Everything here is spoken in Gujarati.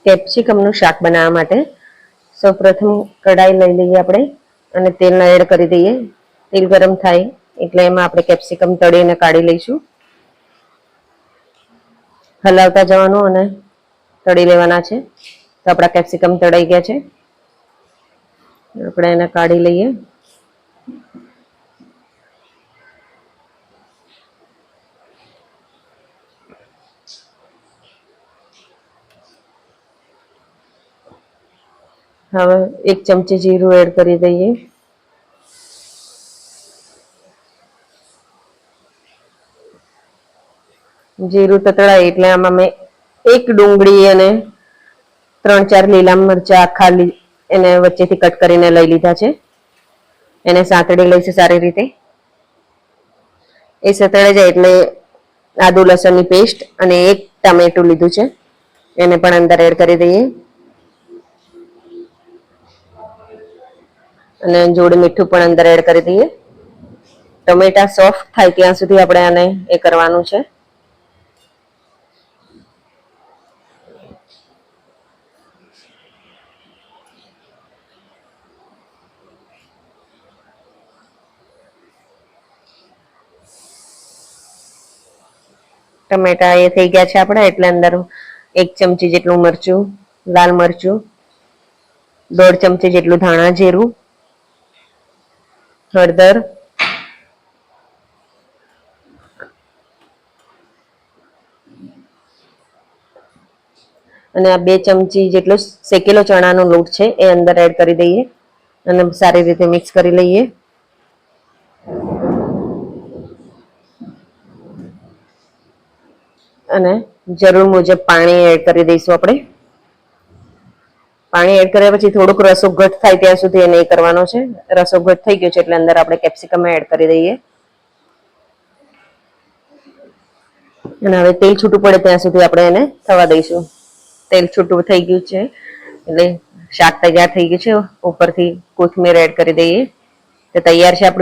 કેપ્સિકમનું શાક બનાવવા માટે સૌપ્રથમ કઢાઈ લઈ લઈએ આપણે અને તેલને એડ કરી દઈએ. તેલ ગરમ થાય એટલે એમાં આપણે કેપ્સિકમ તળીને કાઢી લઈશું. હલાવતા જવાનું અને તળી લેવાના છે. તો આપણા કેપ્સિકમ તળાઈ ગયા છે. આપણે એને કાઢી લઈએ. હવે 1 ચમચી જીરું એડ કરી દઈએ. જીરું તતડાય એટલે આમાં મેં 1 ડુંગળી અને 3-4 લીલા મરચા આખા એને વચ્ચેથી કટ કરીને લઈ લીધા છે. એને સાંતળી લઈશું સારી રીતે. એ સતળાઈ જાય એટલે આદુ લસણની પેસ્ટ અને 1 ટામેટું લીધું છે. એને પણ અંદર એડ કરી દઈએ. અને જોડે મીઠું પણ અંદર એડ કરી દઈએ. ટમેટા સોફ્ટ થાય ત્યાં સુધી આપણે આને એ કરવાનું છે. ટમેટા એ થઈ ગયા છે આપણે એટલે અંદર 1 ચમચી જેટલું મરચું, લાલ મરચું, 1.5 ચમચી જેટલું ધાણા જીરું, હળદર, અને આ 2 ચમચી જેટલો શેકેલો ચણાનો લોટ છે એ અંદર એડ કરી દઈએ અને સારી રીતે મિક્સ કરી લઈએ. અને જરૂર મુજબ પાણી એડ કરી દઈશું આપણે. પાણી એડ કર્યા પછી થોડુંક રસો ઘટ થાય ત્યાં સુધી એને એ કરવાનો છે. રસો ઘટ થઈ ગયો છે એટલે અંદર આપણે કેપ્સિકમ એડ કરી દઈએ. અને હવે તેલ છૂટું પડે ત્યાં સુધી આપણે એને થવા દઈશું. તેલ છૂટું થઈ ગયું છે એટલે શાક તૈયાર થઈ ગયું છે. ઉપરથી કોથમીર એડ કરી દઈએ. તો તૈયાર છે આપણું